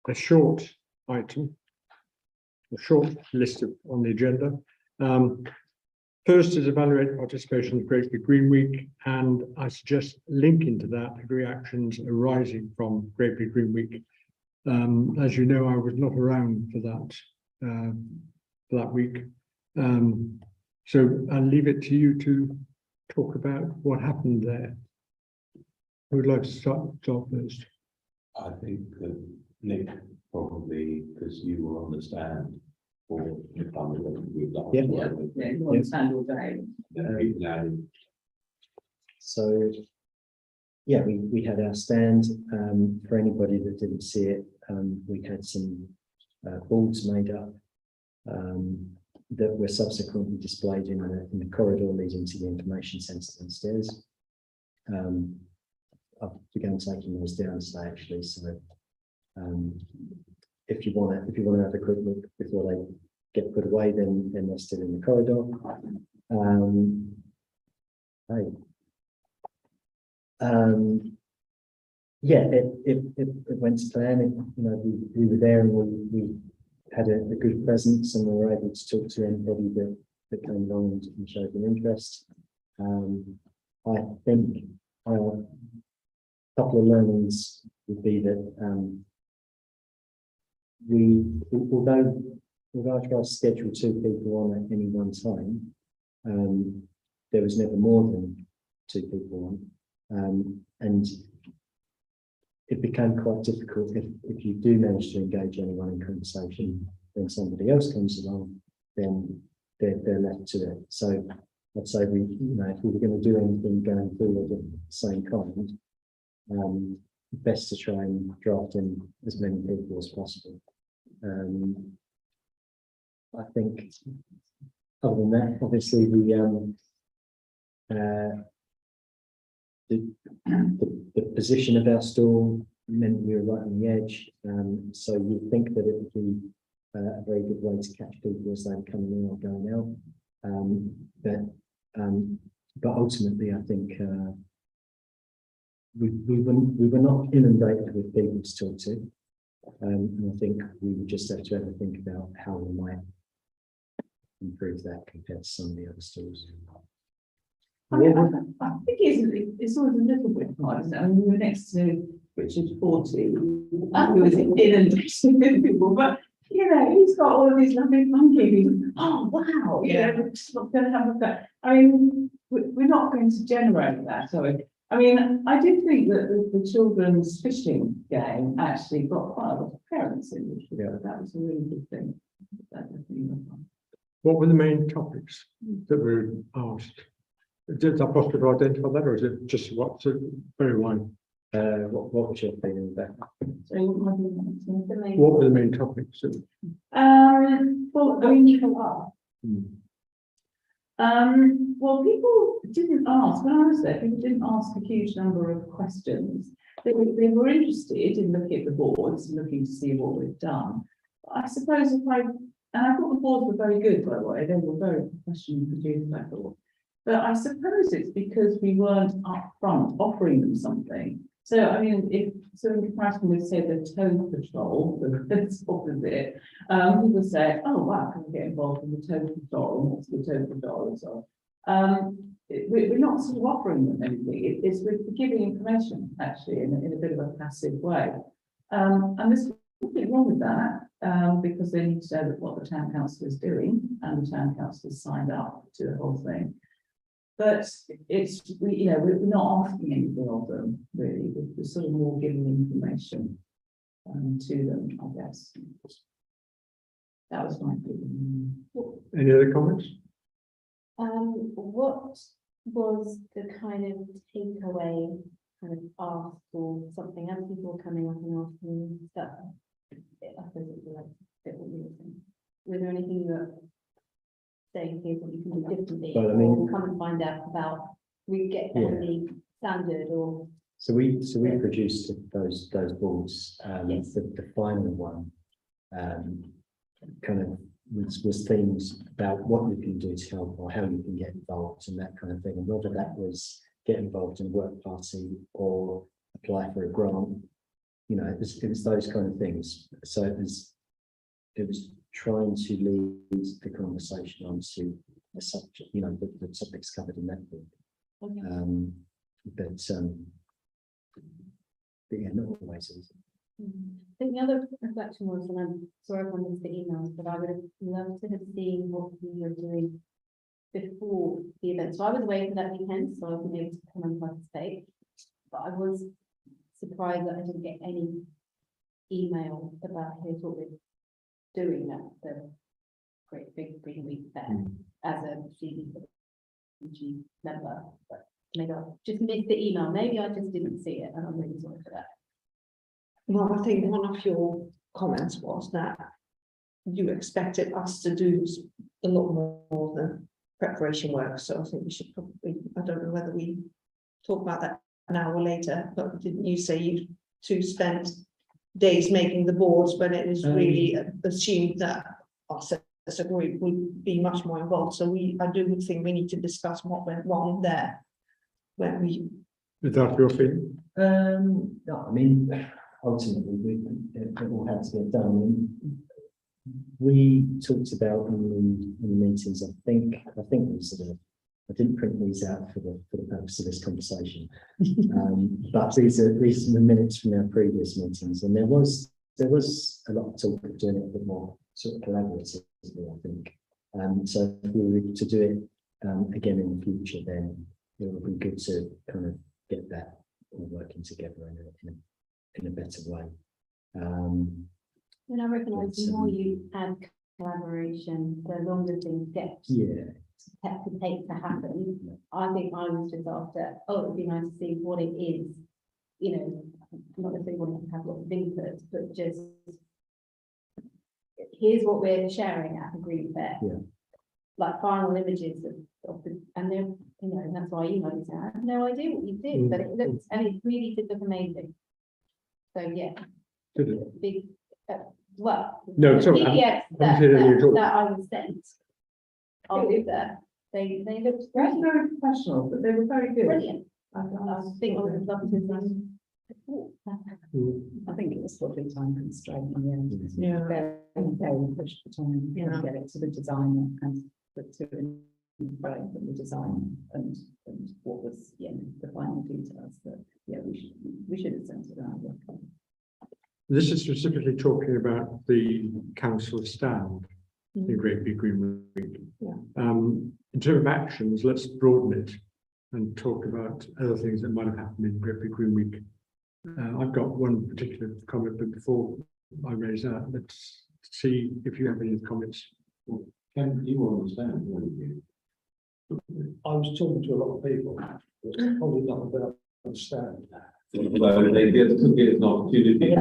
a short item, a short list on the agenda. First is evaluate participation in Great Big Green Week, and I suggest linking to that the reactions arising from Great Big Green Week. As you know, I was not around for that week, so I'll leave it to you to talk about what happened there. Who would like to start first? I think that Nick probably, because you will understand, or if I'm with that. So, yeah, we had our stand. For anybody that didn't see it, we had some boards made up that were subsequently displayed in the corridor leading to the information centre downstairs. I've begun taking those down today, actually. So, if you want to have a quick look before they get put away, then they're still in the corridor. Yeah, it went to plan. We were there and we had a good presence, and we were able to talk to anybody that came along and showed an interest. I think a couple of learnings would be that although I tried to schedule 2 people on at any one time, there was never more than 2 people on, and it became quite difficult if you do manage to engage anyone in conversation, then somebody else comes along, then they're left to it. So I'd say if we were going to do anything going forward of the same kind, best to try and draft in as many people as possible. I think other than that, obviously the position of our stall meant we were right on the edge, so you'd think that it would be a very good way to catch people as they're coming in or going out. But ultimately, I think we were not inundated with people to talk to, and I think we would just have to ever think about how we might improve that compared to some of the other stalls. I think it's always a little bit hard, isn't it? I mean, we were next to Richard 40, who was inundated with people, but he's got all of these lovely monkeys. Oh wow, we're just not going to have a look. I mean, we're not going to generate that, are we? I mean, I did think that the children's fishing game actually got quite a lot of parents in, which that was a really good thing. That definitely was fun. What were the main topics that were asked? Is that possible to identify that, or is it just what's very wide? What was your feeling about that? What were the main topics? Well, I mean, well, people didn't ask, when I was there, people didn't ask a huge number of questions. They were interested in looking at the boards, looking to see what we've done. I suppose and I thought the boards were very good, by the way, they were very professionally produced, I thought. But I suppose it's because we weren't upfront offering them something. So, I mean, in comparison with, say, the tow patrol, that's opposite, people say, oh, wow, can we get involved in the tow patrol? And what's the tow patrol and so on? We're not sort of offering them anything. It's we're giving information, actually, in a bit of a passive way. And there's nothing wrong with that, because they need to know that what the town council is doing, and the town council has signed up to the whole thing. But we're not asking anything of them, really. We're sort of more giving information to them, I guess. That was my feeling. Any other comments? What was the kind of takeaway kind of ask or something as people were coming up and asking stuff? I suppose it was like a bit what you were saying. Was there anything you were saying here what you can do differently, or come and find out about we get the standard or? So we produced those boards. Yes. The final one kind of was themes about what you can do to help or how you can get involved and that kind of thing, and whether that was get involved in a work party or apply for a grant you know, it was those kind of things. So it was trying to lead the conversation onto the subject, you know, the topics covered in that book. Okay. But yeah, not always easy. I think the other reflection was, and I'm sorry if I missed the emails, but I would have loved to have seen what we were doing before the event. So I was away for that weekend, so I wasn't able to come and participate. But I was surprised that I didn't get any email about here's what we're doing at the Great Big Green Week Fair as a CDG member. But maybe I just missed the email. Maybe I just didn't see it, and I'm really sorry for that. Well, I think one of your comments was that you expected us to do a lot more than preparation work, so I think we should probably, I don't know whether we talk about that an hour later, but didn't you say you two spent days making the boards, but it is really assumed that us as a group would be much more involved, so I do think we need to discuss what went wrong there. When we, Is that your feeling? No, I mean, ultimately, it all had to get done. We talked about in the meetings, I think we sort of, I didn't print these out for the purpose of this conversation. But these are the minutes from our previous meetings, and there was a lot of talk of doing it a bit more sort of collaboratively, I think. So if we were to do it again in the future, then it would be good to kind of get that all working together in a better way. And I recognise the more you add collaboration, the longer things get to take to happen. I think I was just after, oh, it'd be nice to see what it is, you know, not that they want to have a lot of input, but just here's what we're sharing at the Green Fair. Yeah. Like final images of the, and they're, you know, and that's why you know, I have no idea what you did, but it looks, and it really did look amazing. So yeah, Did it? big, well. No, sorry, the PDFs I'm saying any at all. that I was sent. Over, they looked great, Very professional, but they were very good. brilliant. I think I would love to. I think it was probably time constraint in the end. yeah, Very pushed for time, Yeah. get it to the designer and to frame the design and what was, the final details that, we should have sent it out. This is specifically talking about the council stand in Great Big Green Week. Yeah. In terms of actions, let's broaden it and talk about other things that might have happened in Great Big Green Week. I've got one particular comment, but before I raise that, let's see if you have any comments. Can you understand? Wouldn't you? I was talking to a lot of people, it's probably not about understand. Well, they get took it as an opportunity.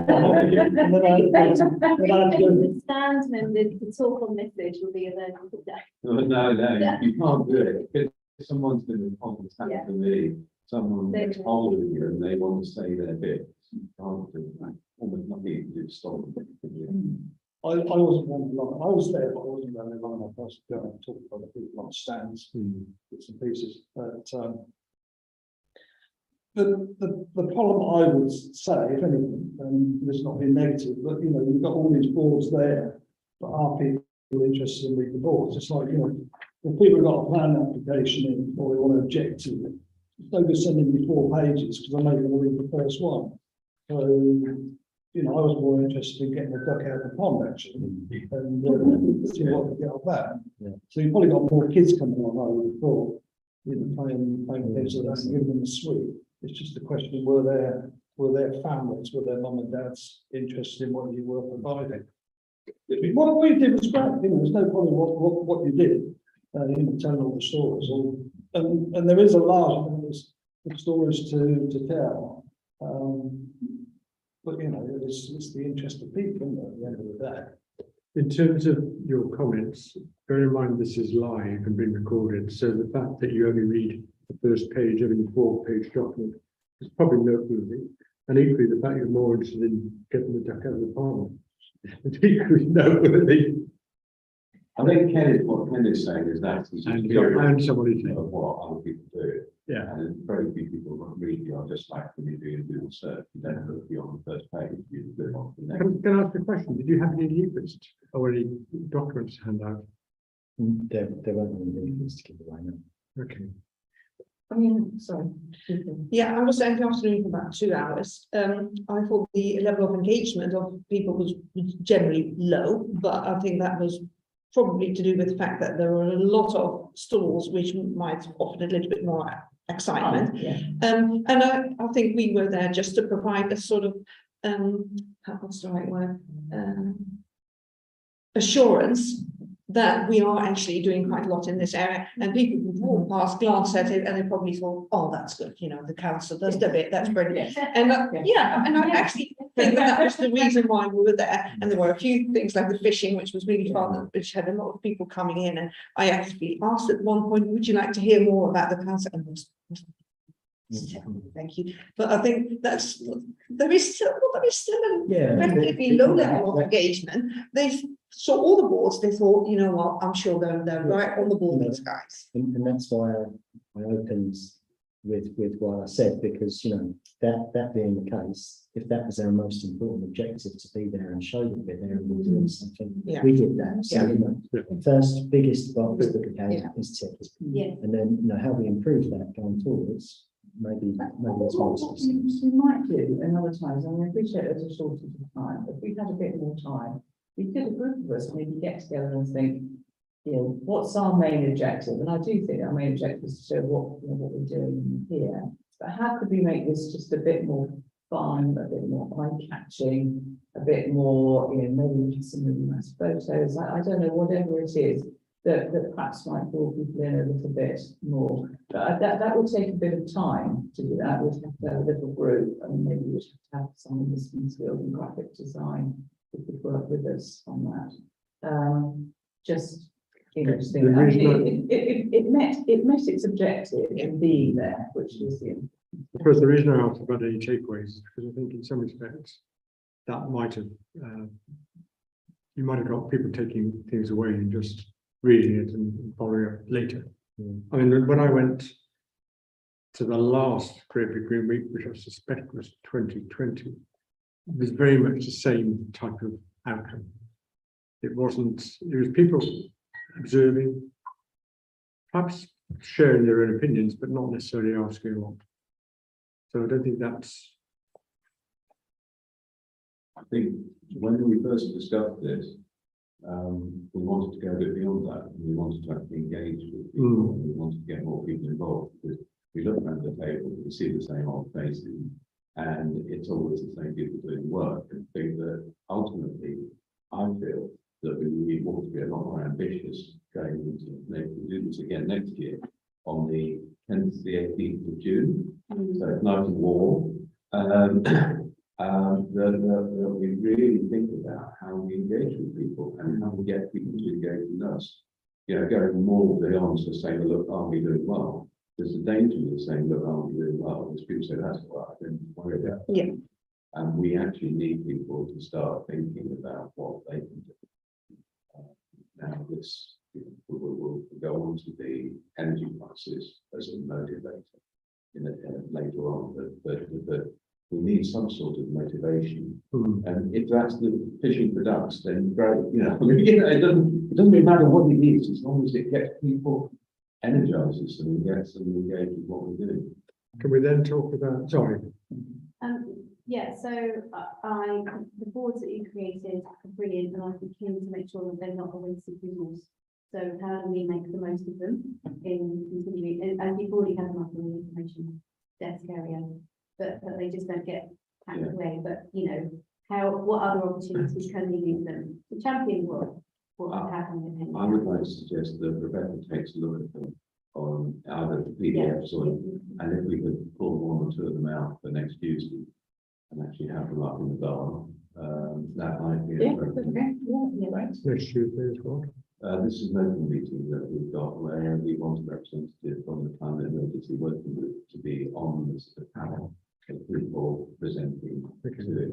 Stand and the talk on message will be a learning day. No, you can't do it. If someone's been in contact Yeah. with me, someone They- gets hold of you and they want to say their bit, you can't do that. Almost nothing to do, stop. I wasn't one for long, I was there, but I wasn't very long enough, I was going and talking to other people on stands, bits and pieces, but, the problem I would say, if anything, this not being negative, but you know, you've got all these boards there, but are people interested in reading the boards? It's like, you know, if people have got a plan application in, or they want to object to it, don't be sending me 4 pages, because I'm only going to read the first one. So, you know, I was more interested in getting the duck out of the pond, actually, and see what we get of that. Yeah. So you've probably got more kids coming on, I would have thought, you know, playing kids and giving them a sweet. It's just a question, were their families, were their mum and dads interested in what you were providing? What you did was great, you know, there's no problem what you did, you know, telling all the stories, and there is a large amount of stories to tell. But you know, it's the interest of people, isn't it, at the end of the day. In terms of your comments, bear in mind this is live and being recorded, so the fact that you only read the first page of any 4-page document is probably noteworthy. And equally, the fact you're more interested in getting the duck out of the pond is equally noteworthy. I think what Ken is saying is that it's And experience somebody saying, of what other people do. yeah, And very few people really are just like when you do Google search, you don't look beyond the first page, you look on the next. can I ask a question? Did you have any leaflets or any documents to hand out? There won't be any leaflets to give away now. Okay. I mean, sorry. Yeah, I was saying afternoon for about 2 hours. I thought the level of engagement of people was generally low, but I think that was probably to do with the fact that there were a lot of stalls which might have offered a little bit more excitement. Yeah. And I think we were there just to provide a sort of, what's the right word? Assurance that we are actually doing quite a lot in this area, and people would walk past, glance at it, and they probably thought, oh, that's good, you know, the council does the bit, that's brilliant. And and I actually think that was the reason why we were there. And there were a few things like the fishing, which was really fun, which had a lot of people coming in. And I actually asked at one point, would you like to hear more about the council? And thank you. But I think there is still a relatively low level of engagement. They saw all the boards, they thought, you know what, I'm sure they're right on the ball, these guys. And that's why I opened with what I said, because, you know, that being the case, if that was our most important objective, to be there and show that we're there and we're doing something, Yeah. we did that. So, Yeah. you know, the first biggest box that we had is tech. Yeah. And then, you know, how we improve that going forwards, maybe it's more specific. We might do in other times, and I appreciate there's a shortage of time, if we had a bit more time, we could, a group of us, maybe get together and think, you know, what's our main objective? And I do think our main objective is to show what we're doing here. But how could we make this just a bit more fun, a bit more eye-catching, a bit more, you know, maybe just some really nice photos, I don't know, whatever it is that perhaps might draw people in a little bit more. But that would take a bit of time to do that. We'd have to have a little group, and maybe we'd have to have someone with some skills in graphic design who could work with us on that. Just interesting. The I reason mean, it met its objective in being there, which is the. Because the reason I asked about any takeaways is because I think in some respects that might have, you might have got people taking things away and just reading it and following up later. I mean, when I went to the last Great Big Green Week, which I suspect was 2020, it was very much the same type of outcome. It was people observing, perhaps sharing their own opinions, but not necessarily asking a lot. So I don't think that's. I think when we first discussed this, we wanted to go a bit beyond that. We wanted to actually engage with people. And we wanted to get more people involved, because we look around the table, we see the same old faces, and it's always the same people doing work. And I think that ultimately, I feel that we ought to be a lot more ambitious going into, maybe we'll do this again next year on the 10th to the 18th of June. So it's nice and warm. That we really think about how we engage with people and how we get people to engage with us. You know, going more beyond just saying, look, are we doing well? There's a danger in saying, look, are we doing well? Because people say, that's what I don't worry about. Yeah. And we actually need people to start thinking about what they can do. Now this, we'll go on to the energy crisis as a motivator later on, but we need some sort of motivation. And if that's the fishing for ducks, then great, you know, it doesn't really matter what it is, as long as it gets people energizes them and gets them engaged with what we're doing. Can we then talk about, sorry, Yeah, so the boards that you created are brilliant, and I'd be keen to make sure that they're not a waste of resource. So how do we make the most of them in continuing, and you've already had them up in the information desk area, but they just don't get packed away. But you know, what other opportunities can we use them to champion what we have in the I would like to suggest that Rebecca takes a look at them on either PDFs or, and if we could pull one or two of them out for next Tuesday and actually have them up in the bar, that might be appropriate. Right. next Tuesday as well? This is an open meeting that we've got where we want a representative from the Climate Emergency Working Group to be on this panel of people presenting to it.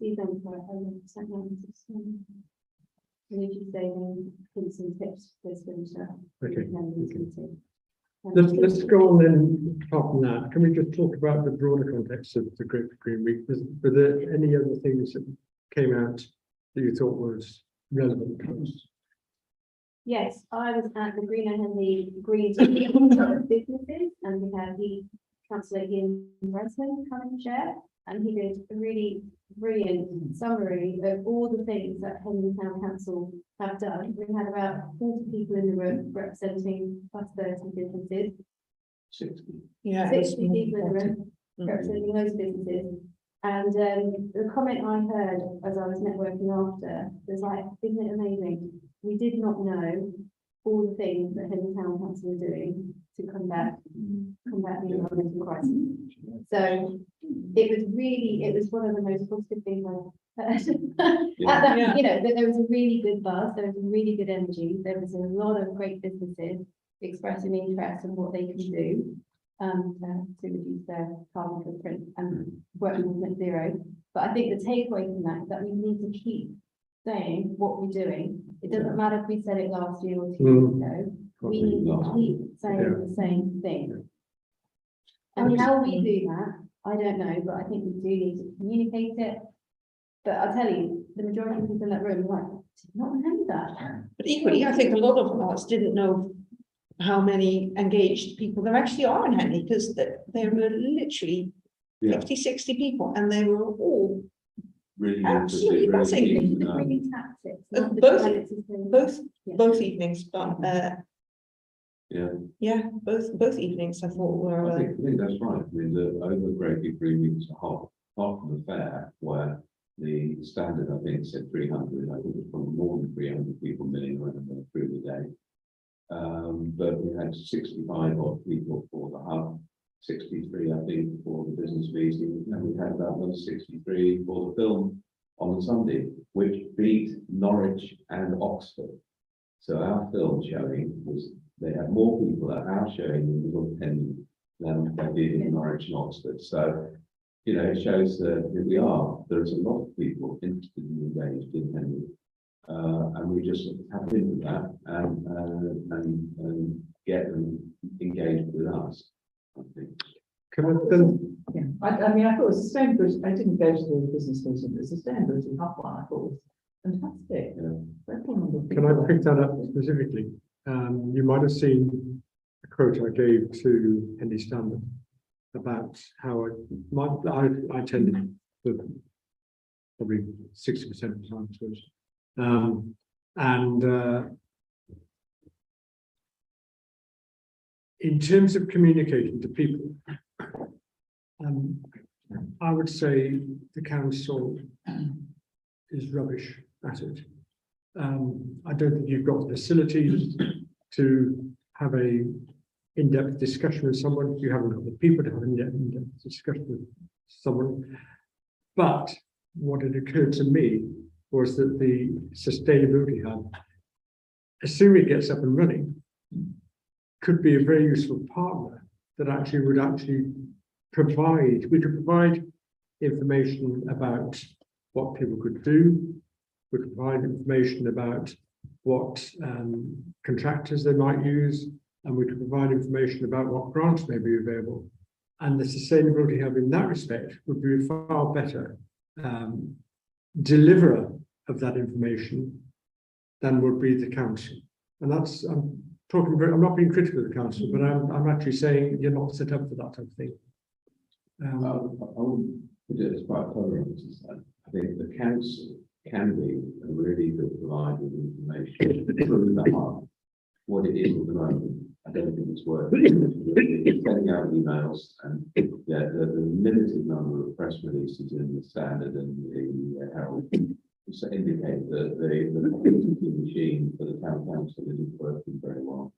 See them for 100%. energy saving hints and tips for this winter. Okay, Members okay. meeting. Let's go on then, apart from that, can we just talk about the broader context of the Great Green Week? Were there any other things that came out that you thought was relevant to us? Yes, I was at the Green and the Green businesses, and we had the councillor Ian Breslin come and share, and he did a really brilliant summary of all the things that Henley Town Council have done. We had about 40 people in the room representing plus 30 businesses, 60. Yeah. it was 60 people in the room Mhm. representing those businesses. And the comment I heard as I was networking after was like, isn't it amazing? We did not know all the things that Henley Town Council were doing to combat the environmental crisis. So it was one of the most positive things I've heard. At that, Yeah. you know, that there was a really good buzz, there was a really good energy, there was a lot of great businesses expressing interest in what they can do to reduce their carbon footprint and work with net zero. But I think the takeaway from that is that we need to keep saying what we're doing. It doesn't matter if we said it last year or 2 years ago. We need to keep saying the same thing. And how we do that, I don't know, but I think we do need to communicate it. But I'll tell you, the majority of people in that room were like, did not know that. But equally, I think a lot of us didn't know how many engaged people there actually are in Henley, because there were literally Yeah. 50, 60 people, and they were all Really Absolutely interested, buzzing. really It's keen to the know. really tactics. Uh, not the both- politics and- both Yeah. both evenings, but Yeah, yeah, both evenings I thought were. I think that's right. I mean, the over Great Big Green Week was a half of the fair where the standard, I think, said 300. I think it was probably more than 300 people milling around through the day. But we had 65 odd people for the hub, 63, I think, for the business meeting, and we had about another 63 for the film on the Sunday, which beat Norwich and Oxford. So our film showing was, they had more people at our showing than was on than they did in Norwich and Oxford. So, you know, it shows that there's a lot of people interested and engaged in Henley. And we just tap into that and get them engaged with us, I think. Can I then, Yeah, I mean, I thought sustainability, I didn't go to the business meeting, but sustainability hub one, I thought was fantastic. Yeah. can I pick that up specifically? You might have seen a quote I gave to Henley Standard about how I attended the probably 60% of the time, I suppose. In terms of communicating to people, I would say the council is rubbish at it. I don't think you've got the facilities to have a in-depth discussion with someone. You haven't got the people to have an in-depth discussion with someone. But what had occurred to me was that the sustainability hub, assuming it gets up and running, could be a very useful partner that would provide, we could provide information about what people could do, would provide information about what contractors they might use, and we could provide information about what grants may be available. And the sustainability hub in that respect would be a far better deliverer of that information than would be the council. And that's, I'm not being critical of the council, but I'm actually saying you're not set up for that type of thing. I would put it as quite clever. I think the council can be a really good provider of information through the hub. What it is at the moment, I don't think it's worth sending out emails, and the limited number of press releases in the Standard and the Herald to indicate that the machine for the town council isn't working very well.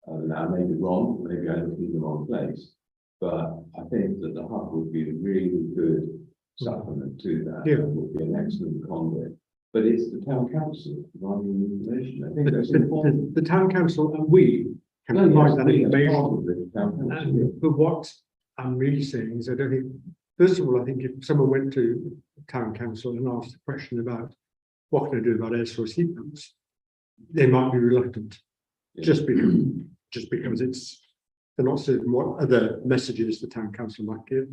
Now, I may be wrong, maybe I look in the wrong place, but I think that the hub would be a really good supplement to that. Yeah. It would be an excellent conduit. But it's the town council providing the information. I think that's important. The town council and we can No, provide yes, that we as part information. of the town council. But what I'm really saying is I don't think, first of all, I think if someone went to town council and asked a question about what can I do about air source heat pumps? They might be reluctant, Yeah. just because they're not certain what other messages the town council might give.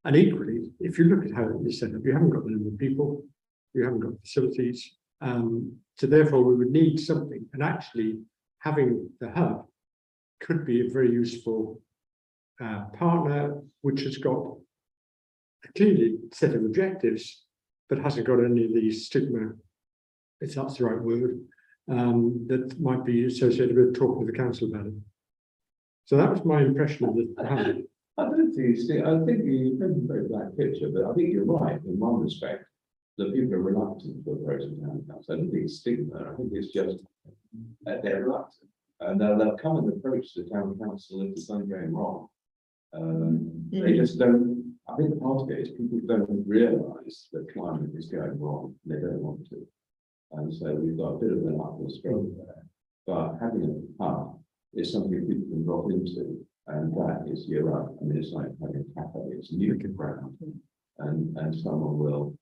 And equally, if you look at how it is set up, you haven't got the number of people, you haven't got facilities. So therefore we would need something, and actually having the hub could be a very useful partner, which has got a clearly set of objectives, but hasn't got any of these stigma, if that's the right word, that might be associated with talking to the council about it. So that was my impression of the hub. I don't think I think you paint a very black picture, but I think you're right in one respect, that people are reluctant to approach the town council. I don't think it's stigma, I think it's just they're reluctant. And they'll come and approach the town council if there's something going wrong. They just don't, I think part of it is people don't realise that climate is going wrong, they don't want to. And so we've got a bit of an upward struggle there. But having a hub is something people can drop into, and that is, you're right, I mean, it's like having a cafe, it's new ground. And someone will,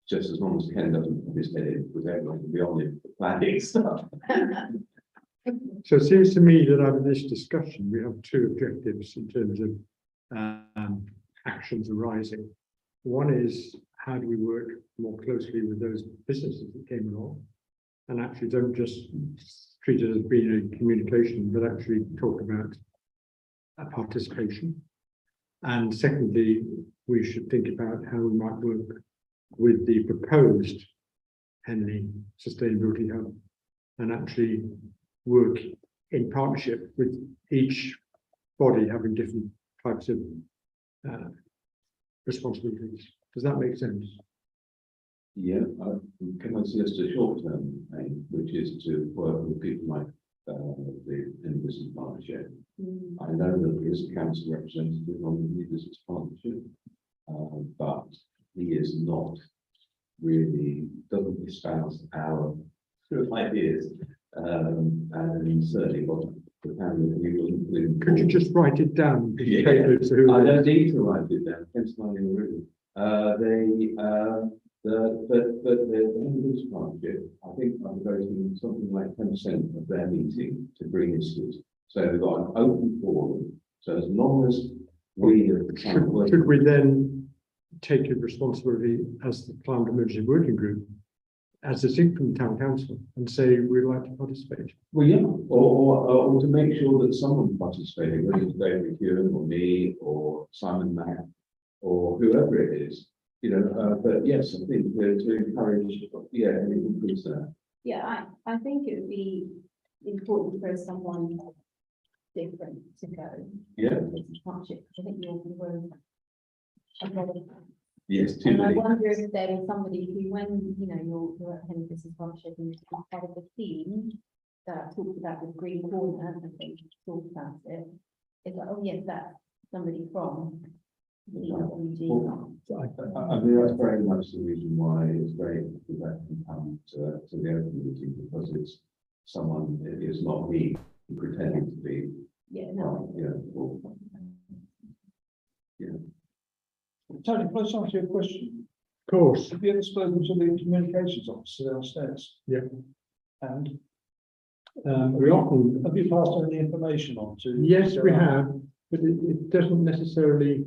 just as long as Ken doesn't put his head in, because everyone will be on the planning stuff. So it seems to me that out of this discussion, we have two objectives in terms of actions arising. One is, how do we work more closely with those businesses that came along and actually don't just treat it as being a communication, but actually talk about participation. And secondly, we should think about how we might work with the proposed Henley Sustainability Hub and actually work in partnership with each body having different types of responsibilities. Does that make sense? Yeah, can I suggest a short term aim, which is to work with people like the New Business Partnership. I know that there is a council representative on the New Business Partnership, but he is not really, doesn't espouse our sort of ideas, and certainly what the panel that we will include. Could you just write it down? Yeah. I don't need to write it down, hence my room. But the English partnership, I think I'm voting something like 10% of their meeting to bring issues. So we've got an open forum. So as long as we should we then take a responsibility as the Climate Emergency Working Group, as distinct from the town council, and say we'd like to participate? well, yeah, or to make sure that someone participating, whether it's David Hewan or me or Simon Mack or whoever it is, you know, but yes, I think to encourage, yeah, any increase there. Yeah, I think it would be important for someone different to go. Yeah. It's partnership, because I think you're going to. Yes, too And I many. wonder if there was somebody who, when, you know, you're at Henley Business Partnership and you're part of the team that talked about the green corner, I think, talked about it. It's like, oh yes, that's somebody from the EWG. I mean, that's very much the reason why it's great that that can come to the open meeting, because it's someone, it's not me pretending to be, Yeah, no. Tony, can I just ask you a question? Of course. Have you ever spoken to the communications officer downstairs? Yeah. And We often, have you passed any information on to? yes, we have, but it doesn't necessarily.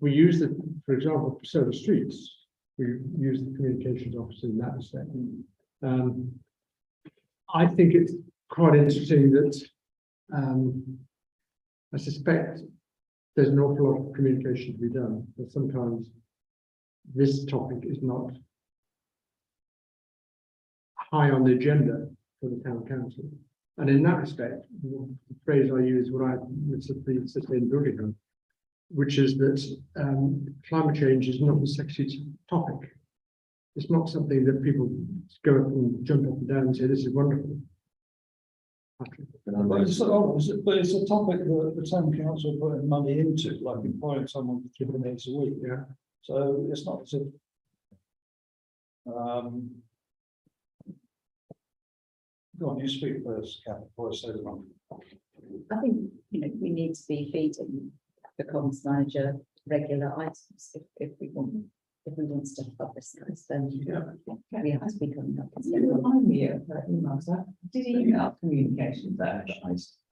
We use the, for example, for Solar Streets, we use the communications officer in that respect. I think it's quite interesting that I suspect there's an awful lot of communication to be done, but sometimes this topic is not high on the agenda for the town council. And in that respect, the phrase I use when I was at the Sustainability Hub, which is that climate change is not a sexy topic. It's not something that people go up and jump up and down and say, this is wonderful. Patrick. But it's a topic that the town council putting money into, like employing someone for 3 minutes a week. Yeah. So it's not as if. Go on, you speak first, Catherine, before I say the wrong. I think, you know, we need to be feeding the comms manager regular items if we want if we want stuff publicised, then Yeah. we have to be coming up with Can you something. remind me of her emails? I did email communications there, but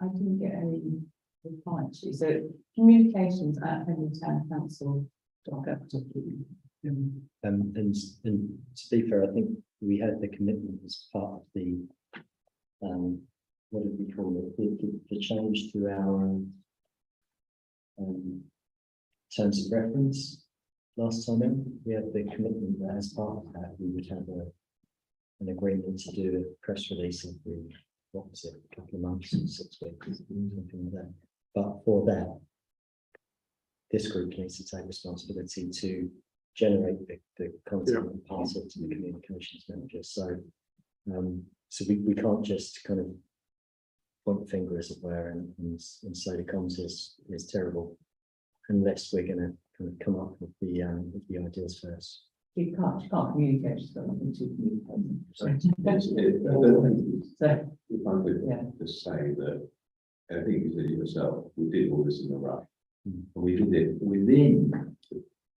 I didn't get any reply actually. So communications@henrytown.council.gov.uk. And to be fair, I think we had the commitment as part of the, what did we call it, the change to our terms of reference. Last time in, we had the commitment that as part of that, we would have an agreement to do a press release every, what was it, a couple of months, 6 weeks, something like that. But for that, this group needs to take responsibility to generate the content and pass it to the communications manager. So, so we can't just kind of point the finger, as it were, and say the comms is terrible, unless we're going to kind of come up with the ideas first. You can't communicate, she's got nothing to communicate. I don't think it's- So, If I could yeah. just say that, I think you said it yourself, we did all this in a rush. Mm. And we did it within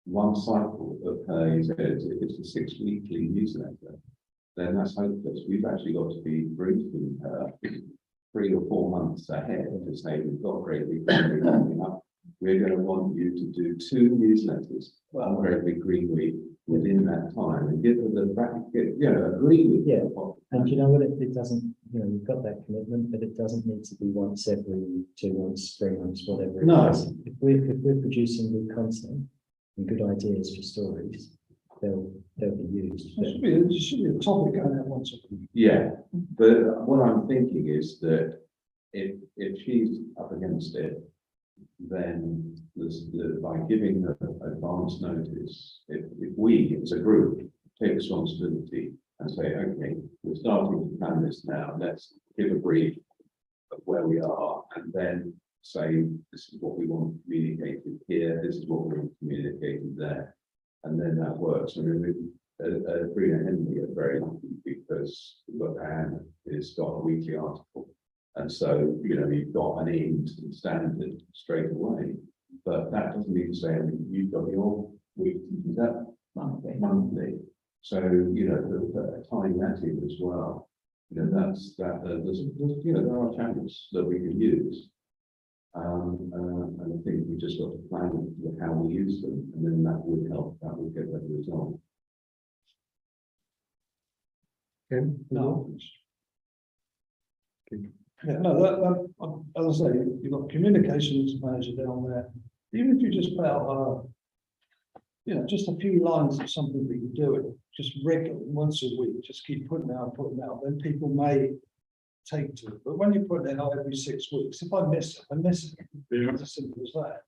one cycle of her, you said, if it's a 6 weekly newsletter, then that's hopeless. We've actually got to be briefing her 3 or 4 months ahead to say, we've got Great Big Green Week coming up. We're going to want you to do 2 newsletters on Great Big Green Week within that time and give her the bracket, agree with. Yeah. And you know what, it doesn't, you've got that commitment, but it doesn't need to be once every 2 months, 3 months, whatever. it No. is. If we're producing good content and good ideas for stories, they'll be used. There should be a topic going out once a week. Yeah, but what I'm thinking is that if she's up against it, then by giving her advance notice, if we as a group take responsibility and say, okay, we're starting to plan this now, let's give a brief of where we are, and then say, this is what we want communicated here, this is what we want communicated there, and then that works. I mean, Brina Henley are very lucky because Anne has got a weekly article. And so, you've got an end standard straight away, but that doesn't mean to say you've got your week, is that monthly? So, tying that in as well, there are channels that we can use. And I think we just got to plan with how we use them, and then that would help, that would get better result. Okay. No. Yeah, no, as I say, you've got communications manager down there. Even if you just put out, just a few lines of something that you're doing, just regularly, once a week, just keep putting it out, then people may take to it. But when you put it out every 6 weeks, if I miss it, I miss it. Yeah. It's as simple as that.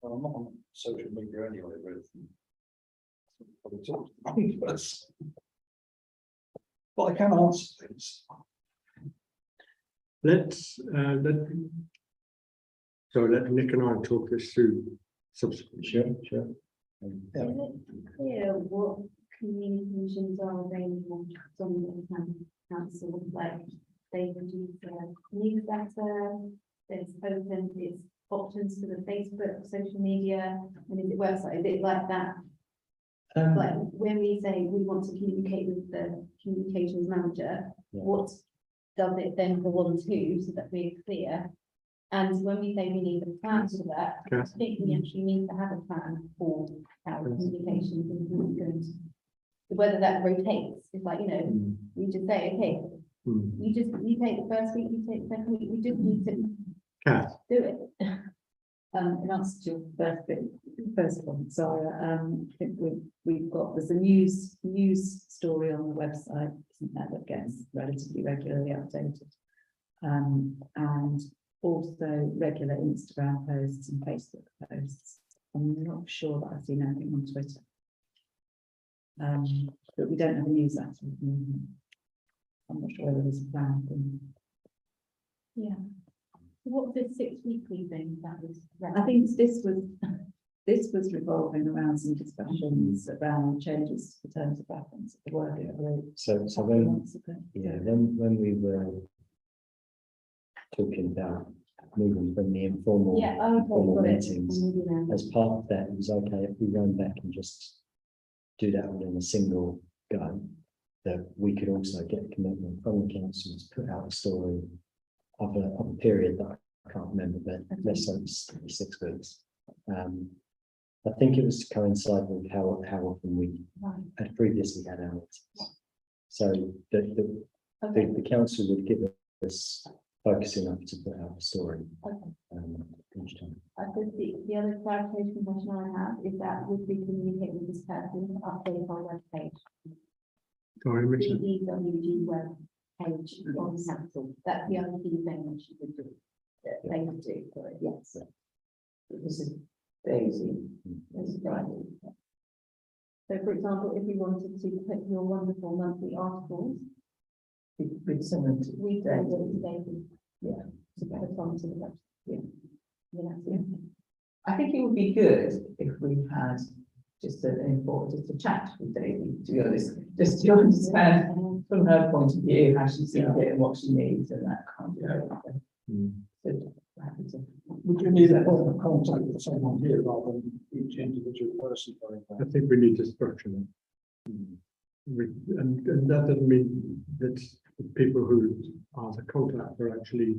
Well, I'm not on social media anyway, but probably talk to me first. But I can answer things. Let's, let Nick and I talk this through subsequently. Sure. Yeah. Is it clear what communications are available from the town council, like they produce a newsletter, it's open, it's options for the Facebook, social media, and is it website, is it like that? Like when we say we want to communicate with the communications manager, what does it then go on to, so that we're clear? And when we say we need a plan for that, I think we actually need to have a plan for our communications and who we're going to. Whether that rotates, it's like, we just say, okay, you take the first week, you take the second week, we just need to Kath, do it. In answer to your first one, Sarah, I think we've got, there's a news story on the website, isn't there, that gets relatively regularly updated. And also regular Instagram posts and Facebook posts. I'm not sure that I've seen anything on Twitter. But we don't have a newsletter at the moment. I'm not sure whether there's a plan. Yeah. What was the 6 weekly thing that was? I think this was revolving around some discussions around changes to the terms of reference of the working group. So when we were talking about moving from the informal Yeah, okay, formal got it. meetings, I'm with you as part of that, it was okay if we ran back and just do that all in a single go, that we could also get a commitment from the council to put out a story of a period that I can't remember, but less than 6 weeks. I think it was to coincide with how often we had previously had our meetings. So the council would give us focus enough to put out a story each time. I think the other clarification question I have is that would we communicate with this person to update our webpage, Sorry, the Richard. EWG web page on council. That's the only key thing that she would do. That they would do, sorry, yes. This is Daisy. This is right. So for example, if we wanted to put your wonderful monthly articles, With someone to we can do it today. Yeah. To put onto the website. Yeah. Yeah. I think it would be good if we had just just a chat with Daisy, to be honest, just to understand from her point of view, how she sees it and what she needs and that kind of thing. So, happy to- Would you need a point of contact with someone here rather than each individual person going I back? think we need to structure them. And that doesn't mean that the people who are the contact are actually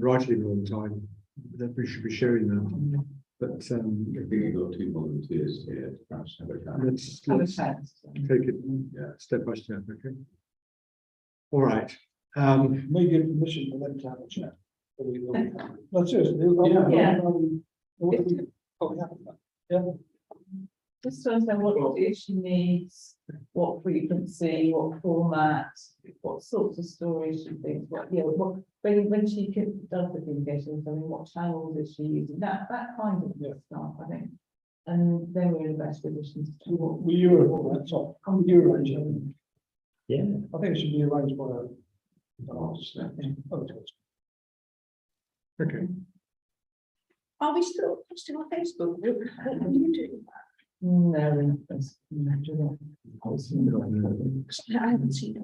writing all the time, that we should be sharing that. But I think you've got 2 volunteers here to perhaps have a chat. let's Have a chat. take it step by step, okay? All right. May give permission for them to have a chat. No, seriously. Yeah. Yeah. Just to understand what it is she needs, what frequency, what format, what sorts of stories she thinks, when she does the communications, I mean, what channels is she using, that kind of stuff, I think. And then we're in the best position to talk. Will you arrange it? Yeah. I think it should be arranged by a. Okay. Are we still posting on Facebook? What are you doing? No, I haven't seen it.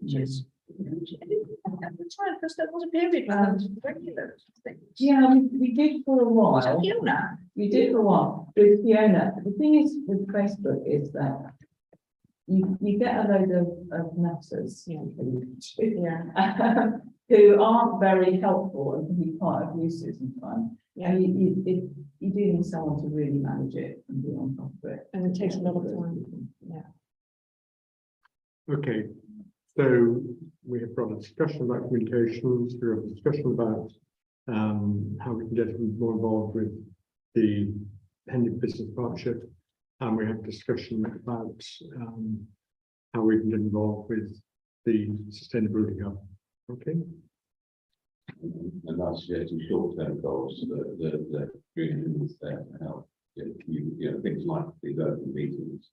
Yes. At the time, because there was a period when there was regular things. yeah, we did for a while. Fiona. We did for a while with Fiona. The thing is with Facebook is that you get a load of nutters. Yeah. Who aren't very helpful and can be quite abusive sometimes. Yeah. And you do need someone to really manage it and be on top of it. And it takes a lot of time. Yeah. Okay, so we have got a discussion about communications, we have a discussion about how we can get more involved with the pending business partnership, and we have discussion about how we can get involved with the sustainability hub. Okay. And that's suggesting short-term goals, the green is there to help. Things like these open meetings.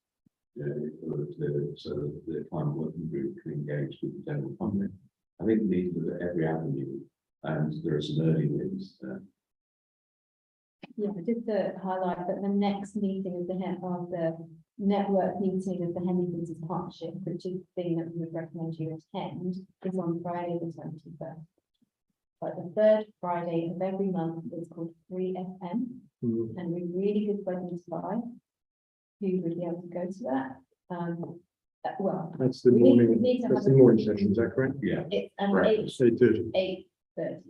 So that the climate working group can engage with the general public. I think we need to look at every avenue, and there are some early wins there. Yeah, just to highlight that the next meeting of the network meeting of the Henley Business Partnership, which is the thing that we would recommend you attend, is on Friday the 21st. But the third Friday of every month is called Free FM, and we're really good to identify who would be able to go to that. Well, That's the we need morning, to that's have the a- morning session, is that correct? Yeah, it's Right. They did. 8:30.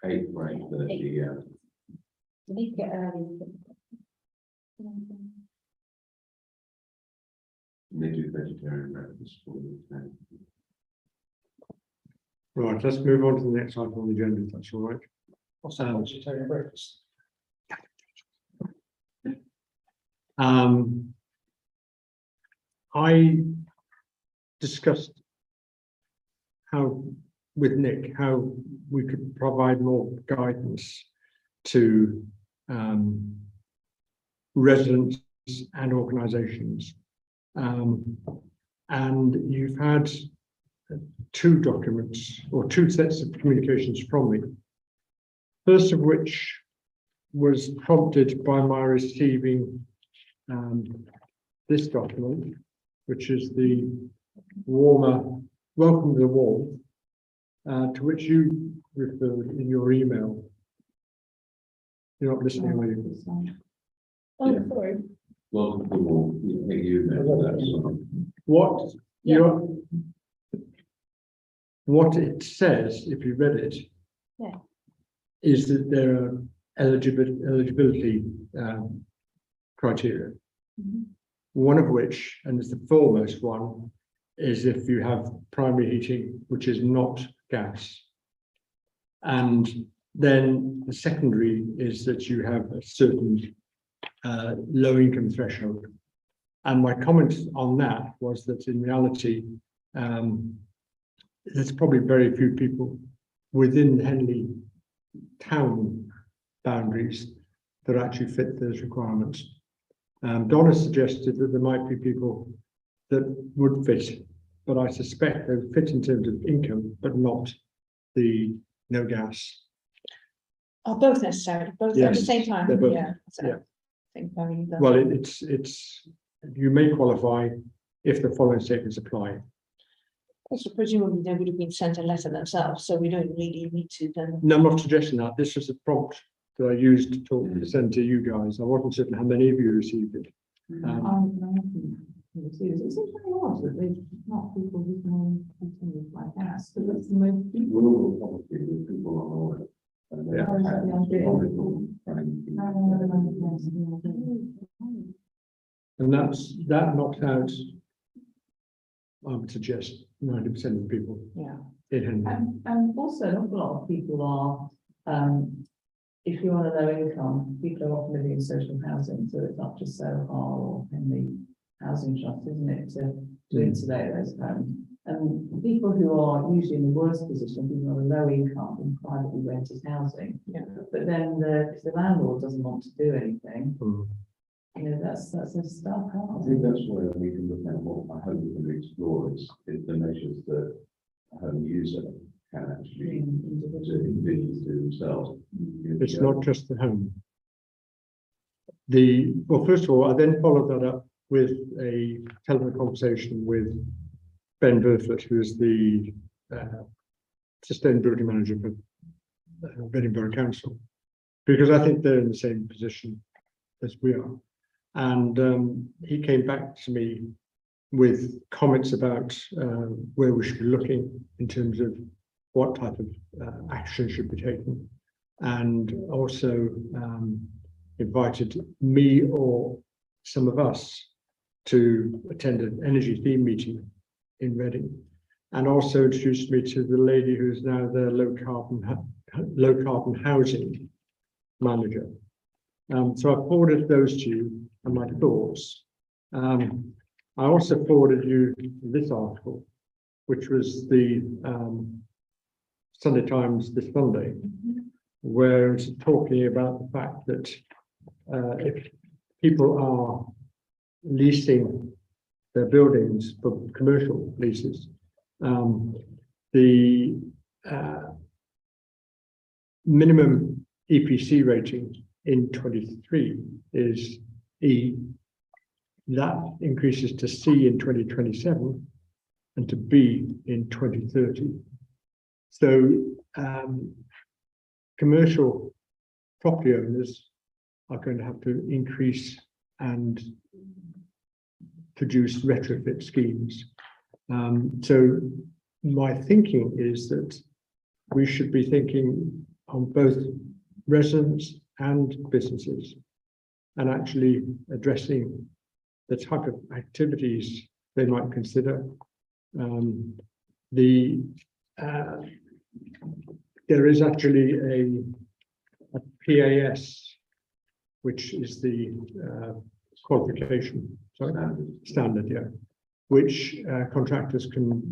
8, right, 30, We need to get early. they do vegetarian breakfast for the Right, let's move on to the next item on the agenda, if that's all right. What's that, vegetarian breakfast? I discussed with Nick, how we could provide more guidance to residents and organisations. And you've had 2 documents or 2 sets of communications from me. First of which was prompted by my receiving this document, which is the welcome to the warmth, to which you referred in your email. You're not listening, are you? Yeah. sorry. Well, people, you think you know that. What you're, what it says, if you read it. Yeah. Is that there are eligibility criteria. Mhm. One of which, and it's the foremost one, is if you have primary heating, which is not gas. And then the secondary is that you have a certain low income threshold. And my comment on that was that in reality, there's probably very few people within the Henley town boundaries that actually fit those requirements. Donna suggested that there might be people that would fit, but I suspect they would fit in terms of income, but not the no gas. Are both necessary, both at the Yes, same time, they're both, yeah. So yeah. I think very. Well, it's, you may qualify if the following statements apply. Also presumably they would have been sent a letter themselves, so we don't really need to then. No, I'm not suggesting that. This was a prompt that I used to talk to send to you guys. I wasn't certain how many of you received it. It's very odd that there's not people who can continue like gas, but that's the most. Rural property with people on order. And they Yeah. have economical planning. And that knocked out, I would suggest, 90% of the people Yeah. in Henley. And also an awful lot of people are, if you're on a low income, people are often living in social housing, so it's not just Soho or in the housing trust, isn't it, to insulate those homes. And people who are usually in the worst position, people on a low income in privately rented housing. Yeah. But then if the landlord doesn't want to do anything, Mm. you know, that's a stark I out. think that's where we can look at what I hope we can explore is the measures that a home user can actually do themselves. It's not just the home. Well, first of all, I then followed that up with a telephone conversation with Ben Burford, who is the sustainability manager for Reading Borough Council, because I think they're in the same position as we are. And he came back to me with comments about where we should be looking in terms of what type of action should be taken, and also invited me or some of us to attend an energy theme meeting in Reading, and also introduced me to the lady who is now the low carbon housing manager. So I forwarded those to you and my thoughts. I also forwarded you this article, which was the Sunday Times this Monday, where it's talking about the fact that if people are leasing their buildings for commercial leases, the minimum EPC rating in 23 is E. That increases to C in 2027 and to B in 2030. So commercial property owners are going to have to increase and produce retrofit schemes. So my thinking is that we should be thinking on both residents and businesses, and actually addressing the type of activities they might consider. There is actually a PAS, which is the qualification standard, yeah, which contractors can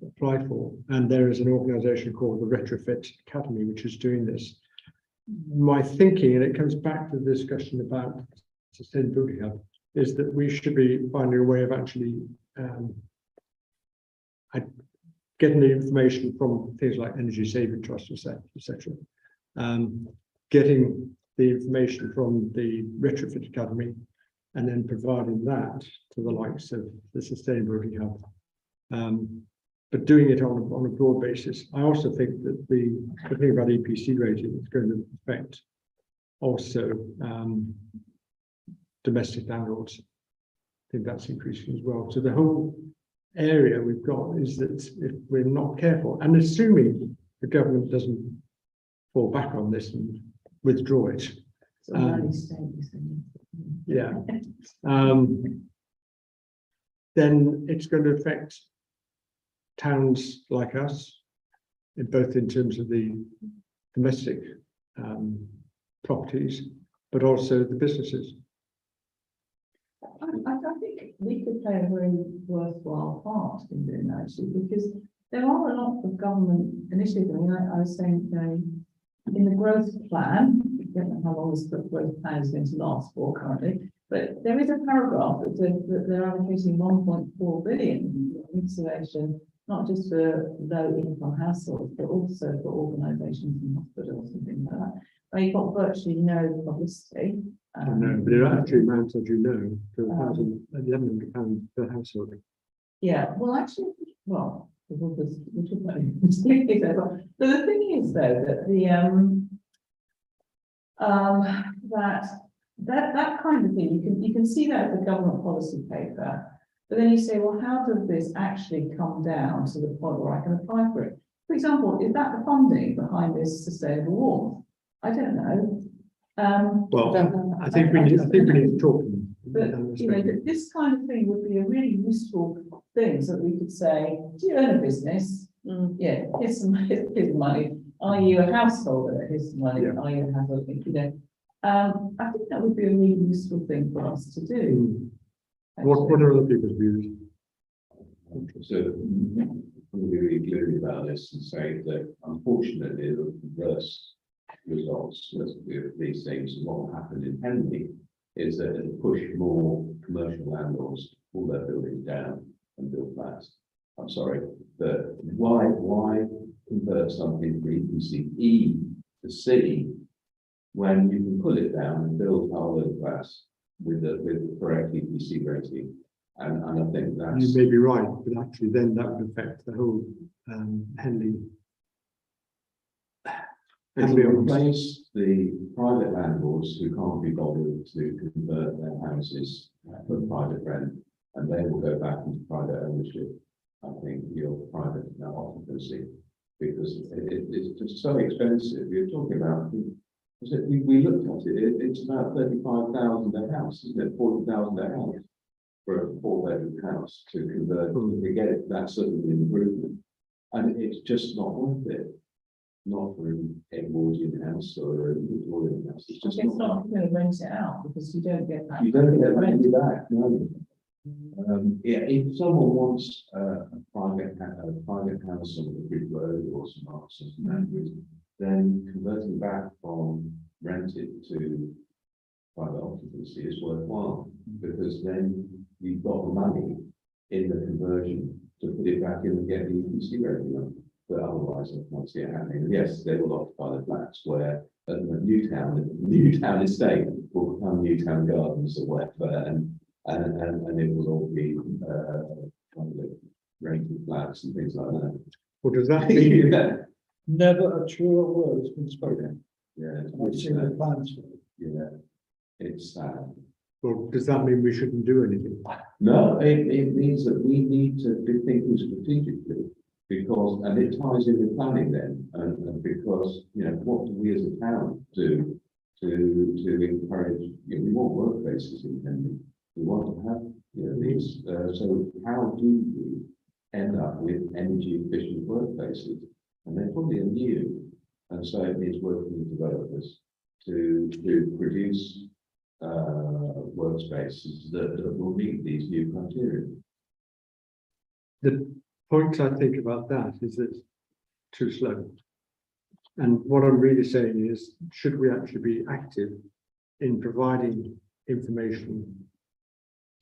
apply for. And there is an organization called the Retrofit Academy, which is doing this. My thinking, and it comes back to the discussion about sustainability hub, is that we should be finding a way of actually getting the information from things like Energy Saving Trust, etc. Getting the information from the Retrofit Academy, and then providing that to the likes of the Sustainability Hub. But doing it on a broad basis. I also think that the thing about EPC rating is going to affect also, domestic landlords. I think that's increasing as well. So the whole area we've got is that if we're not careful, and assuming the government doesn't fall back on this and withdraw it, So early stages. yeah, then it's going to affect towns like us, both in terms of the domestic properties, but also the businesses. I think we could play a very worthwhile part in doing that, actually, because there are a lot of government initiatives. I mean, I was saying, in the growth plan, I don't know how long this growth plan is going to last for currently, but there is a paragraph that says that they're allocating 1.4 billion in insulation, not just for low income households, but also for organisations and hospitals and things like that. Where you've got virtually no publicity. I know, but it actually amounts, as you know, to £1,100 per household. Yeah, well, actually, well, we'll talk about it. But the thing is, though, that that kind of thing, you can see that as a government policy paper, but then you say, well, how does this actually come down to the point where I can apply for it? For example, is that the funding behind this sustainable warmth? I don't know. Well, I think we need to talk. But, that this kind of thing would be a really useful thing, so that we could say, do you own a business? Yeah, here's some money. Are you a householder? Here's some money. Yeah. Are you a householder? I think that would be a really useful thing for us to do. What are other people's views? So, I'm going to be really clear about this and say that unfortunately, the reverse results of these things, and what will happen in Henley is that it'll push more commercial landlords to pull their buildings down and build flats. I'm sorry, but why convert something from EPC E to C when you can pull it down and build high-load flats with the correct EPC rating? And I think that's. You may be right, but actually then that would affect the whole Henley. It will replace the private landlords who can't be bothered to convert their houses for private rent, and they will go back into private ownership. I think your private occupancy, because it's just so expensive. You're talking about, we looked at it, it's about 35,000 a house, isn't it? 40,000 a house for a 4-bedroom house to convert, to get it that sort of improvement, and it's just not worth it. Not for an Edwardian house or a Victorian house. It's just It's not going to rent it out because you don't get that. You don't get money back, no. Yeah, if someone wants a private house on the Bridge Road or some Marks or some Andrews, then converting back from rented to private occupancy is worthwhile, because then you've got the money in the conversion to put it back in and get the EPC revenue. But otherwise, I can't see it happening. Yes, they will occupy the flats where Newtown estate will become Newtown Gardens or whatever, and it will all be kind of rented flats and things like that. Well, does that mean Never a truer word has been spoken. Yeah, I've seen the plans for it. yeah, it's sad. well, does that mean we shouldn't do anything? No, it means that we need to be thinking strategically. Because, and it ties in with planning then, and because, what do we as a town do to encourage, we want workplaces in Henley. We want to have, these, so how do we end up with energy efficient workplaces? And they probably are new, and so it needs working with developers to produce workspaces that will meet these new criteria. The point I think about that is that it's too slow. And what I'm really saying is, should we actually be active in providing information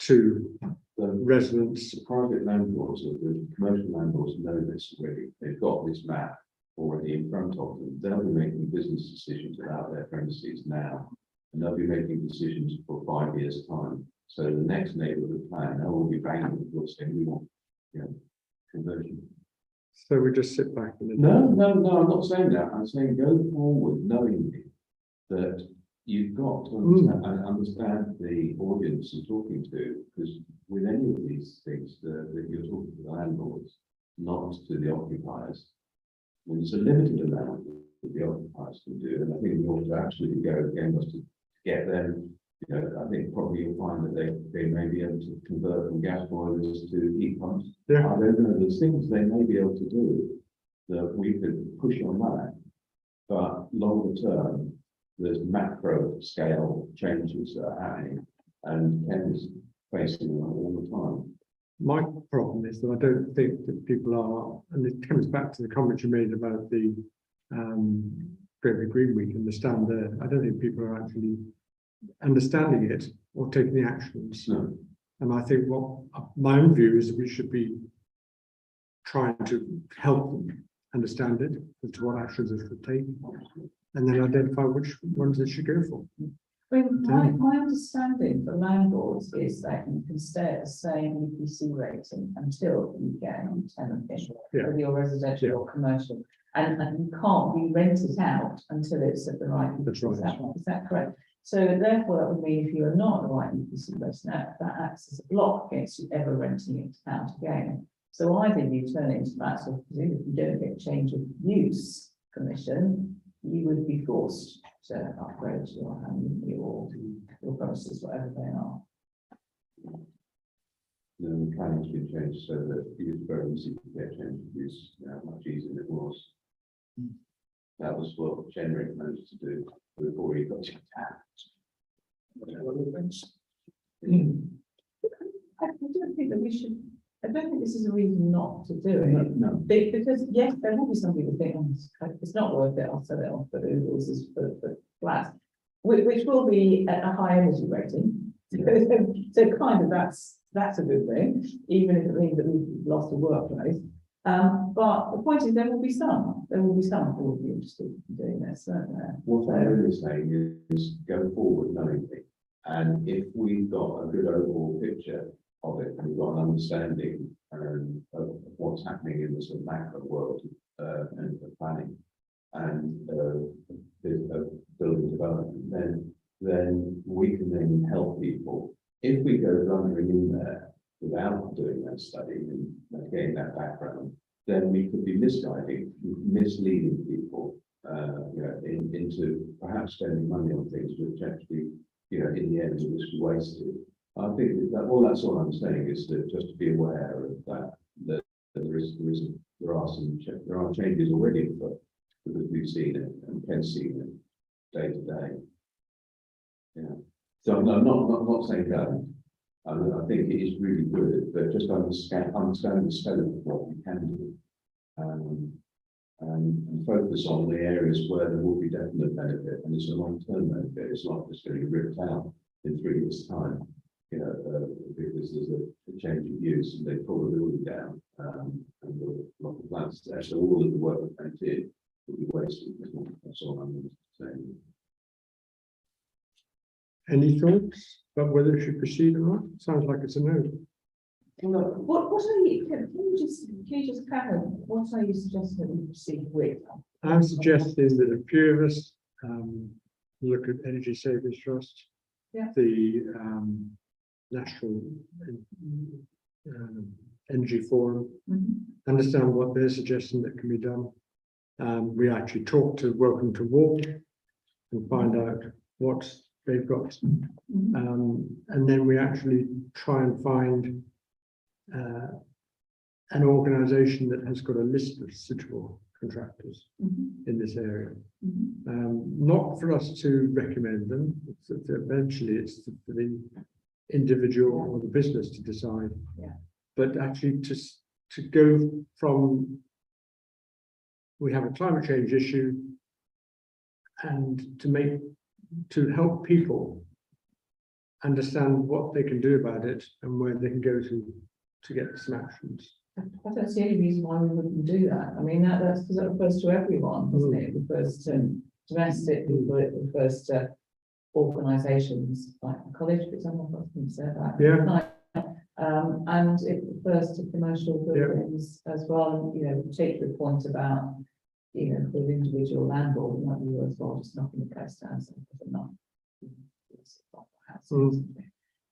to The residents? private landlords or the commercial landlords know this already. They've got this map already in front of them. They'll be making business decisions about their premises now, and they'll be making decisions for 5 years' time. So the next neighbourhood plan, they will be banging the door saying, we want, conversion. So we just sit back and. No, I'm not saying that. I'm saying go forward knowing that you've got to understand the audience you're talking to, because with any of these things that you're talking to the landlords, not to the occupiers. And it's a limited amount that the occupiers can do, and I think we ought to absolutely go against to get them. You know, I think probably you'll find that they may be able to convert from gas boilers to heat pumps. Yeah. I don't know, there's things they may be able to do that we could push on that. But longer term, there's macro scale changes that are happening, and Ken's facing them all the time. My problem is that I don't think that people are, and it comes back to the comment you made about the Great Green Week and the stand there. I don't think people are actually understanding it or taking the actions. No. And I think what my own view is that we should be trying to help them understand it as to what actions they should take, and then identify which ones they should go for. I mean, my understanding for landlords is that you can stay at the same EPC rating until you get a tenant in, Yeah. whether you're residential Yeah. or commercial. And you can't re-rent it out until it's at the right. That's right. Is that correct? So therefore, that would mean if you are not at the right EPC rating, that acts as a block against you ever renting it out again. So either you turn it into that sort of, if you don't get change of use permission, you would be forced to upgrade your premises, whatever they are. The planning's been changed so that it's very easy to get change of use, much easier than it was. That was what Generic managed to do before he got to that. I don't think that we should, I don't think this is a reason not to do it. No, Because yes, there will be some people who think, oh, it's not worth it, I'll sell it off for Oodles for flats, which will be at a high energy rating. So kind of that's a good thing, even if it means that we've lost a workplace. But the point is there will be some who will be interested in doing this, won't there? what I'm really saying is go forward knowingly. And if we've got a good overall picture of it, and we've got an understanding of what's happening in the sort of macro world and the planning and building development, then we can then help people. If we go blundering in there without doing that study and getting that background, then we could be misleading people, into perhaps spending money on things which actually, in the end, will just be wasted. I think that all I'm saying is that just to be aware of that there are changes already, but because we've seen it and can see it day to day. Yeah. So I'm not saying that. I think it is really good, but just understand the scope of what we can do. And focus on the areas where there will be definite benefit, and it's a long-term benefit. It's not just going to be ripped out in 3 years' time, because there's a change of use and they pull the building down, and a lot of plants there. So all of the work that went in will be wasted. That's all I'm saying. Any thoughts about whether it should proceed or not? Sounds like it's a no. What are you, can you just kind of, what are you suggesting that we proceed with? I'm suggesting that a few of us look at Energy Savings Trust. Yeah. The National Energy Forum, understand what they're suggesting that can be done. We actually talk to Welcome to Walk and find out what they've got. And then we actually try and find an organisation that has got a list of suitable contractors in this area. Not for us to recommend them, eventually it's for the individual or the business to decide. Yeah. But actually to go from, we have a climate change issue, and to help people understand what they can do about it and where they can go to get some actions. I don't see any reason why we wouldn't do that. I mean, that's because it refers to everyone, doesn't it? It refers to domestic people, it refers to organisations like the college, for example, I can say that. Yeah. And it refers to commercial buildings as well. Take the point about, for the individual landlord, it might be worthwhile just knocking the place down, so not houses.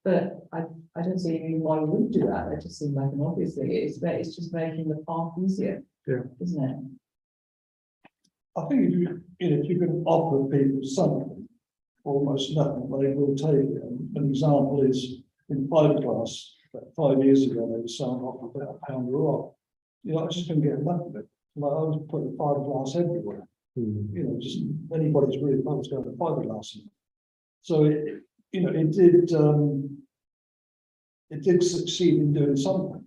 But I don't see any reason why we wouldn't do that. It just seems like an obvious thing. It's just making the path easier. Yeah. Isn't it? I think if you can offer people something, almost nothing, they will take it. An example is in fiberglass, about 5 years ago, they were selling off about £1 a rock. You know, I just couldn't get enough of it. Like, I was putting fiberglass everywhere. You know, just anybody's really fun was going to fiberglass. So it did succeed in doing something,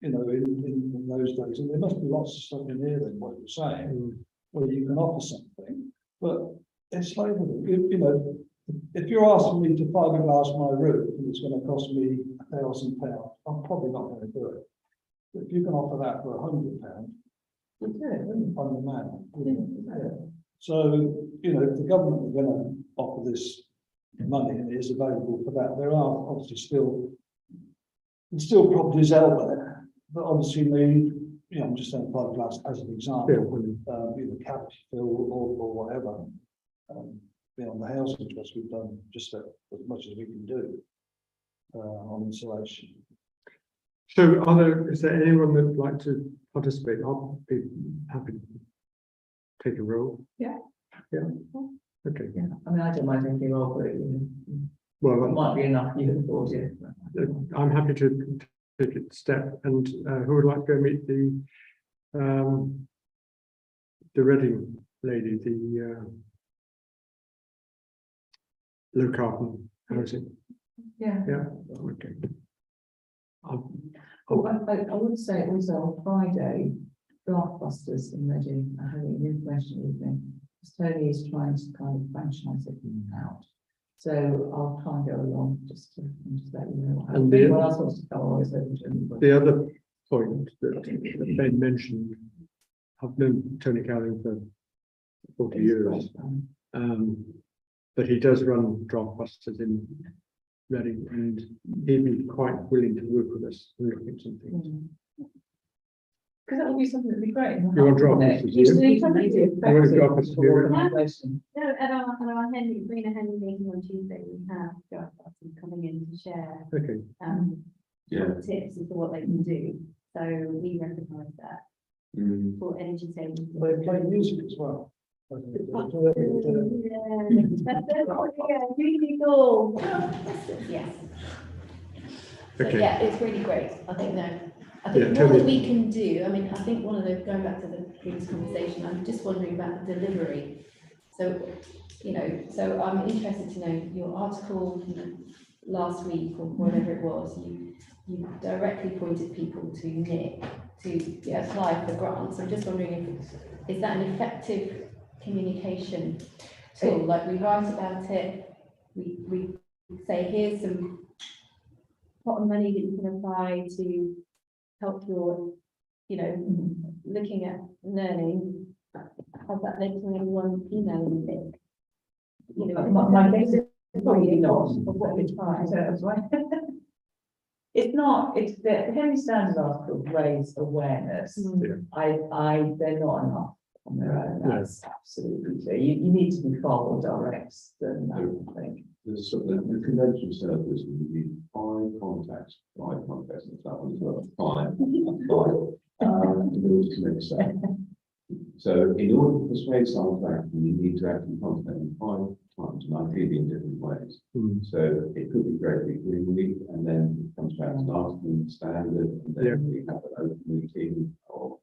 you know, in those days. And there must be lots of stuff in here then, what you're saying, where you can offer something, but it's like, you know, if you're asking me to fiberglass my roof and it's going to cost me £1,000, I'm probably not going to do it. But if you can offer that for £100, I'm the man. So, you know, if the government are going to offer this money and it is available for that, there are obviously still properties out there that obviously need, you know, I'm just saying fiberglass as an example, either cavity fill or whatever. On the housing trust, we've done just as much as we can do on insulation. So is there anyone that would like to participate? I'll be happy to take a role. Yeah. Yeah. Okay. Yeah. I mean, I don't mind anything wrong with it. It Well, might be enough you can afford it. I'm happy to take a step. And who would like to go meet the Reading lady, the low carbon housing? Yeah. Yeah. Okay. Oh, I would say also on Friday, Draftbusters in Reading are having an information evening. Tony is trying to kind of franchise it out. So I'll try and go along just to let you know. And If anyone else wants to come, I'm always open to anybody. the other point that Ben mentioned, I've known Tony Cowling for 40 years, but he does run Draftbusters in Reading, and he'd be quite willing to work with us and look at something. Because that would be something that'd be great. You want Draftbusters? Usually, You want Draftbusters to be around? organisation. No, at our Henry, Greener Henry meeting on Tuesday, we have Draftbusters coming in to share, Yeah. tips as to what they can do. So we recognise that for energy saving. They play music as well. Yeah, that's really cool. Yes. So, Okay. yeah, it's really great. I think Yeah, what totally. we can do, I mean, I think one of the, going back to the previous conversation, I'm just wondering about the delivery. So, you know, so I'm interested to know your article last week or whatever it was, you directly pointed people to Nick to apply for grants. I'm just wondering is that an effective communication tool? Like we write about it, we say here's some pot of money that you can apply to help your, you know, looking at learning. Has that led to anyone emailing Nick? You know, My guess is probably not. of what we try. It's not, it's the Henry Standard article raised awareness. They're not enough on their own. That's absolutely clear. You need to be far more direct than that, I think. The convention service, we need 5 contacts, and that one as well, 5, in order to make sense. So in order to persuade someone to act, you need to actually contact them 5 times, and ideally in different ways. So it could be Great Big Green Week, and then it comes back to an article standard, and then we have an open meeting, or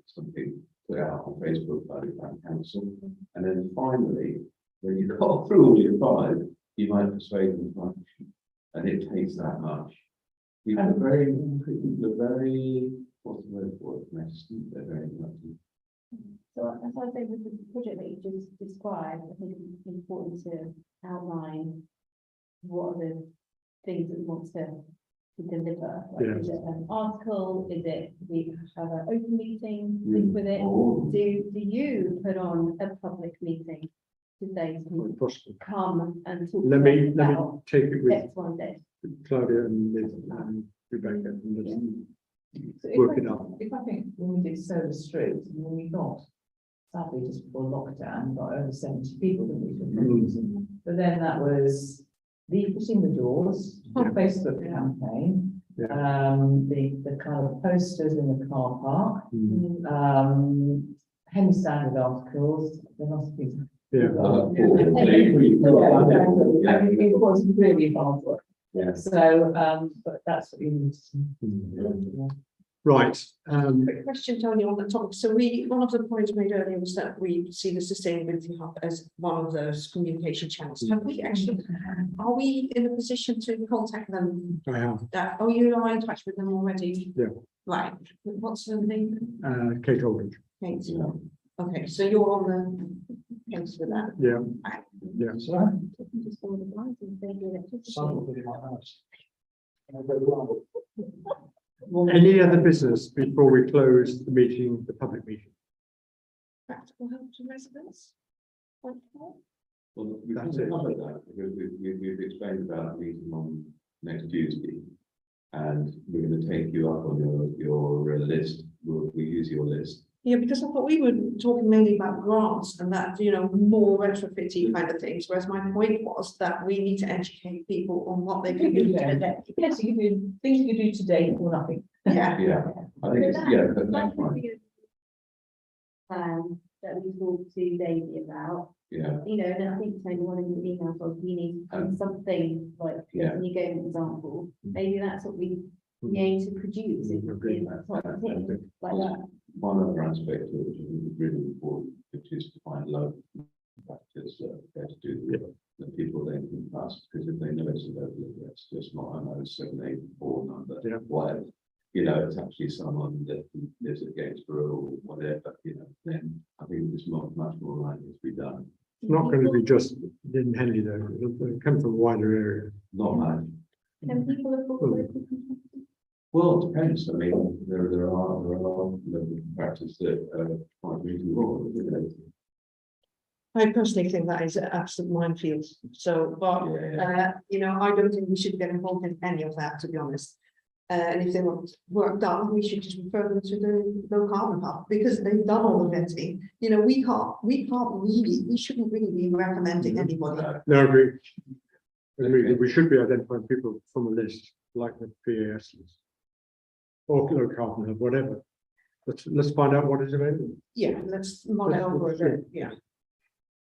something put out on Facebook by the Town Council, and then finally, when you've got through all your 5, you might persuade them to action, and it takes that much. People are very, what's the word for it? They're very lucky. So as I say, with the project that you just described, I think it's important to outline what are the things that we want to deliver. Like, is it an article? Is it we have an open meeting linked with it? Do you put on a public meeting to say to people, Possible. come and talk Let to me us about take it with X, Y, Z? Claudia and Liz and Rebecca and just So work it out. If I think when we did Solar Street, when we got, sadly, just before lockdown, got over 70 people, didn't we? but then that was leafleting the doors, Facebook campaign. The kind of posters in the car park, Henry Standard articles, there must be. Yeah. It was really hard work. Yeah. So, but that's what you need to. Right, Quick question, Tony, on the topic. So one of the points made earlier was that we see the sustainability hub as one of those communication channels. Have we actually, are we in a position to contact them? I have, You are in touch with them already? Yeah. Right, what's the name? Kate Aldridge, Kate. Okay, so you're on the case with that. yeah, yeah. So, Just all the lines and they do electricity. some of it might ask. And I go, well, Any other business before we close the meeting, the public meeting? Practical help to residents? Well, we That's can't it. cover that because we've explained about the meeting on next Tuesday. And we're going to take you up on your list. We'll use your list. Yeah, because I thought we were talking mainly about grants and that, more retrofitty kind of things, whereas my point was that we need to educate people on what they can do today. Yes, you can do things you can do today or nothing. Yeah, Yeah, I think it's, that's That's fine. that we talk to Daisy about, Yeah, and I think Tony, one of the emails was we need something like, Yeah. can you go an example? Maybe that's what we aim to produce, is Agreed. top thing, like that. one other aspect of it, which is really important, which is to find local practice, where to do the people they can trust, because if they know it's a local address, just not a 078 number, Yeah. whatever. It's actually someone that lives at Gatesborough or whatever, then I think there's much more likely to be done. It's not going to be just in Henley though, it'll come from a wider area. Not much. Can people afford local contractors? Well, it depends. I mean, there are local practice that quite reasonable. I personally think that is an absolute minefield. So, but, I don't think we should get involved in any of that, to be honest. And if they want work done, we should just refer them to the low carbon hub because they've done all the vetting. We shouldn't really be recommending anybody. No, agree. Agree. We should be identifying people from a list, like the PAS list. Or low carbon, or whatever. Let's find out what is available. Yeah, let's mull it over a bit, yeah.